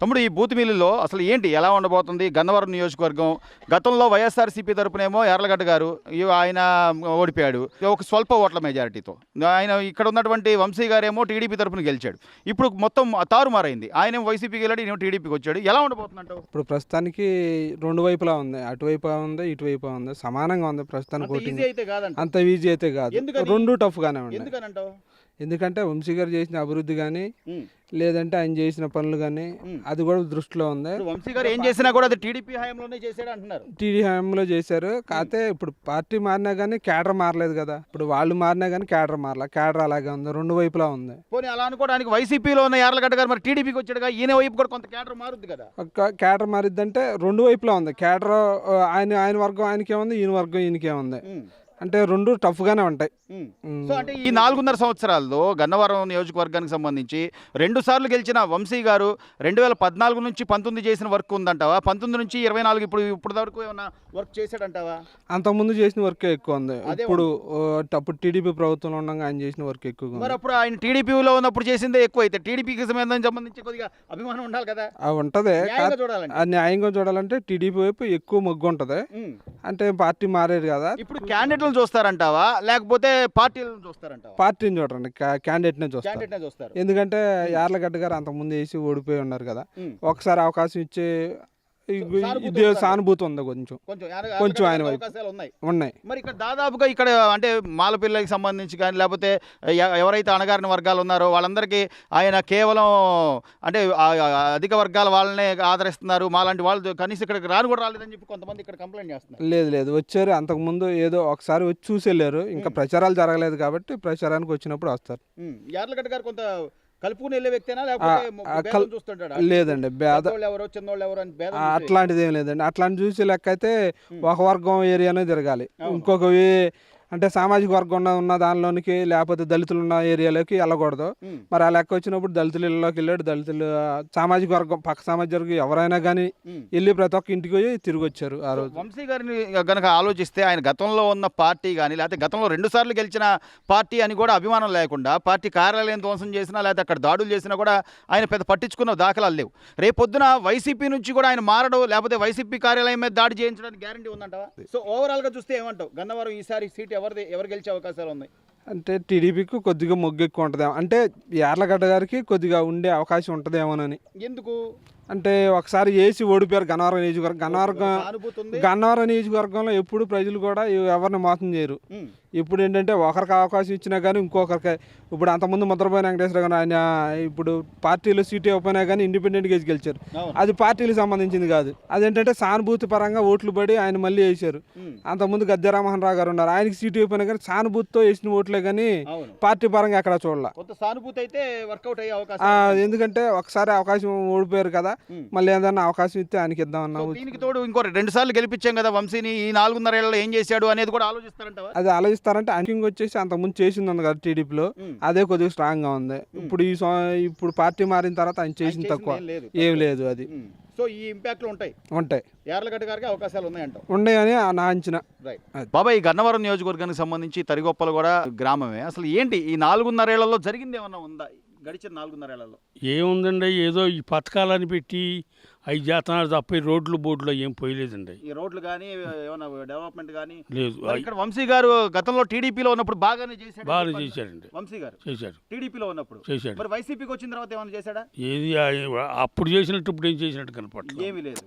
తమ్ముడు ఈ బూతుమిల్లులో అసలు ఏంటి ఎలా ఉండబోతుంది గన్నవరం నియోజకవర్గం గతంలో వైఎస్ఆర్సీపీ తరపునేమో యార్లగడ్డ గారు ఆయన ఓడిపోయాడు ఒక స్వల్ప ఓట్ల మెజారిటీతో. ఆయన ఇక్కడ ఉన్నటువంటి వంశీ గారేమో టీడీపీ తరపున గెలిచాడు. ఇప్పుడు మొత్తం తారుమారైంది. ఆయన వైసీపీకి వెళ్ళాడు, ఈయన టీడీపీకి వచ్చాడు. ఎలా ఉండబోతుందంటావు? ఇప్పుడు ప్రస్తుతానికి రెండు వైపులా ఉంది, అటువైపు ఉంది ఇటువైపు ఉంది, సమానంగా ఉంది ప్రస్తుతానికి. అంత ఈజీ అయితే కాదు, రెండు టఫ్ గానే ఉంది. ఎందుకంటే వంశీ గారు చేసిన అభివృద్ధి కానీ లేదంటే ఆయన చేసిన పనులు కానీ అది కూడా దృష్టిలో ఉంది. వంశీ గారు ఏం చేసినా కూడా అది టీడీపీ హయాంలోనే చేశాడు అంటున్నారు. టీడీ హయాంలో చేశారు. కాకపోతే ఇప్పుడు పార్టీ మారినా కానీ క్యాడర్ మారలేదు కదా. ఇప్పుడు వాళ్ళు మారినా కానీ క్యాడర్ మారలా, క్యాడర్ అలాగే ఉంది, రెండు వైపులా ఉంది. పోనీ అలా అనుకోవడానికి వైసీపీలో ఉన్న యార్లగడ్డ గారు మరి టీడీపీకి వచ్చాడుగా, ఈయన వైపు కూడా కొంత క్యాడర్ మారుద్ది కదా. క్యాడర్ మారిద్దంటే రెండు వైపులా ఉంది క్యాడర్. ఆయన వర్గం ఆయనకేముంది, ఈయన వర్గం ఈయనకేముంది, అంటే రెండు టఫ్ గానే ఉంటాయి. సో అంటే ఈ 4.5 సంవత్సరాల్లో గన్నవరం నియోజకవర్గానికి సంబంధించి 2 సార్లు గెలిచిన వంశీ గారు 2014 నుంచి 19 చేసిన వర్క్ ఉందంటావా? 19 నుంచి 24 ఇప్పుడు వరకు ఏమన్నా వర్క్ చేశాడంటావా? అంతకుముందు చేసిన వర్క్ ఎక్కువ ఉంది. అప్పుడు టీడీపీ ప్రభుత్వంలో ఉండగా ఆయన చేసిన వర్క్ ఎక్కువ. మరి అప్పుడు ఆయన టీడీపీలో ఉన్నప్పుడు చేసిందే ఎక్కువ అయితే టీడీపీకి సంబంధించి కొద్దిగా అభిమానం ఉండాలి కదా. ఉంటది, న్యాయంగా చూడాలంటే టీడీపీ వైపు ఎక్కువ మొగ్గు ఉంటది. అంటే పార్టీ మారేది కదా. ఇప్పుడు క్యాండిడేట్ చూస్తారంటావా లేకపోతే పార్టీలను చూస్తారంటావా? పార్టీని చూడండి, క్యాండిడేట్ నే చూస్తారు. ఎందుకంటే యార్లగడ్డ గారు అంతకు ముందు వేసి ఓడిపోయి ఉన్నారు కదా. ఒకసారి అవకాశం ఇచ్చే సానుభూతి ఉంది కొంచెం ఆయన ఉన్నాయి. మరి ఇక్కడ దాదాపుగా ఇక్కడ అంటే మాలపిల్లకి సంబంధించి కానీ లేకపోతే ఎవరైతే అణగారిన వర్గాలు ఉన్నారో వాళ్ళందరికీ ఆయన కేవలం అంటే అధిక వర్గాల వాళ్ళనే ఆదరిస్తున్నారు. మాలాంటి వాళ్ళు కనీసం ఇక్కడ రాను కూడా రాలేదని చెప్పి కొంతమంది ఇక్కడ కంప్లైంట్ చేస్తున్నారు. లేదు వచ్చారు, అంతకుముందు ఏదో ఒకసారి వచ్చి చూసి వెళ్ళారు. ఇంకా ప్రచారాలు జరగలేదు కాబట్టి ప్రచారానికి వచ్చినప్పుడు వస్తారు. యార్లగడ్డ గారు కొంత కలుపుకుని వెళ్ళే వ్యక్తేనా లేకపోతే చూస్తుంటాడా? లేదండి, అట్లాంటిది ఏం లేదండి. అట్లాంటి చూసి లెక్క అయితే ఒక వర్గం ఏరియానే తిరగాలి, ఇంకొక అంటే సామాజిక వర్గం ఉన్న దానిలోనికి లేకపోతే దళితులు ఉన్న ఏరియాలోకి వెళ్ళకూడదు. మరి ఆ లెక్క వచ్చినప్పుడు దళితుల ఇళ్ళలోకి వెళ్ళాడు. దళితులు సామాజిక వర్గం పక్క సామాజిక వర్గం ఎవరైనా కానీ వెళ్ళి ప్రతి ఒక్క ఇంటికి పోయి తిరిగి వచ్చారు ఆ రోజు. వంశీ గారిని కనుక ఆలోచిస్తే ఆయన గతంలో ఉన్న పార్టీ కానీ లేకపోతే గతంలో 2 సార్లు గెలిచిన పార్టీ అని కూడా అభిమానం లేకుండా పార్టీ కార్యాలయం ధ్వంసం చేసినా లేకపోతే అక్కడ దాడులు చేసినా కూడా ఆయన పెద్ద పట్టించుకున్న దాఖలాలు లేవు. రేపొద్దున వైసీపీ నుంచి కూడా ఆయన మారడు లేకపోతే వైసీపీ కార్యాలయం మీద దాడి చేయించడానికి గ్యారంటీ ఉందంటావా? సో ఓవరాల్ గా చూస్తే ఏమంటావు? గన్నవరం ఈసారి సీట్ ఎవరు గెలిచే అవకాశాలు ఉన్నాయి? అంటే టీడీపీకి కొద్దిగా మొగ్గు ఎక్కువ ఉంటుందేమో, అంటే యార్లగడ్డ గారికి కొద్దిగా ఉండే అవకాశం ఉంటుందేమోనని. ఎందుకు అంటే ఒకసారి వేసి ఓడిపోయారు గన్నవరం నియోజకవర్గం. గన్నవరం నియోజకవర్గంలో ఎప్పుడు ప్రజలు కూడా ఎవరిని మోసం చేయరు. ఇప్పుడు ఏంటంటే ఒకరికి అవకాశం ఇచ్చినా కానీ ఇంకొకరికి, ఇప్పుడు అంతకుముందు ముద్రపోయిన వెంకటేశ్వర గారు ఆయన ఇప్పుడు పార్టీలో సీటు ఇవ్వకపోయినా కానీ ఇండిపెండెంట్గా గెలిచారు. అది పార్టీలకు సంబంధించింది కాదు. అదేంటంటే సానుభూతి పరంగా ఓట్లు పడి ఆయన మళ్ళీ వేసారు. అంతకుముందు గద్దె రామ్మోహన్ రావు గారు ఉన్నారు, ఆయనకి సీటు ఇవ్వకపోయినా కానీ సానుభూతితో వేసిన ఓట్లే కానీ పార్టీ పరంగా ఎక్కడ చూడాల. ఎందుకంటే ఒకసారి అవకాశం ఓడిపోయారు కదా, మళ్ళీ ఏదన్నా అవకాశం ఇస్తే ఆయనకి ఇద్దామన్నా. దీనికి తోడు ఇంకో 2 సార్లు గెలిపించాం కదా వంశీని, ఈ 4.5 ఏళ్లలో ఏం చేశాడు అనేది కూడా ఆలోచిస్తారంట. అది ఆలోచిస్తారంటే అంకింగ్ వచ్చేసి అంతకుముందు చేసింది ఉంది కదా టీడీపీలో, అదే కొద్దిగా స్ట్రాంగ్ గా ఉంది. ఇప్పుడు పార్టీ మారిన తర్వాత ఆయన చేసింది తక్కువ ఏం లేదు. అది సో ఈ ఇంపాక్ట్లు ఉంటాయి యార్లగడ్డ గారికి అవకాశాలు ఉన్నాయని నా అంచనా. బాబాయ్, గన్నవరం నియోజకవర్గానికి సంబంధించి తరిగొప్పలు కూడా గ్రామమే. అసలు ఏంటి ఈ 4.5 ఏళ్లలో జరిగింది ఏమన్నా ఉందా? గడిచిన 4.5 ఏళ్లలో ఏముందండి, ఏదో ఈ పథకాలని పెట్టి అవి చేస్తున్నారు తప్ప రోడ్లు బోర్డులో ఏం పోయలేదండి. ఈ రోడ్లు కానీ ఏమన్నా డెవలప్మెంట్ కానీ లేదు. ఇక్కడ వంశీ గారు గతంలో టీడీపీలో ఉన్నప్పుడు బాగానే చేశాడండి. వంశీ గారు చేశాడు, టీడీపీలో ఉన్నప్పుడు చేశాడు. మరి వైసీపీకి వచ్చిన తర్వాత ఏమైనా చేశాడా? ఏది అప్పుడు చేసినట్టు ఇప్పుడు ఏం చేసినట్టు కనపడలేదు, ఏమీ లేదు.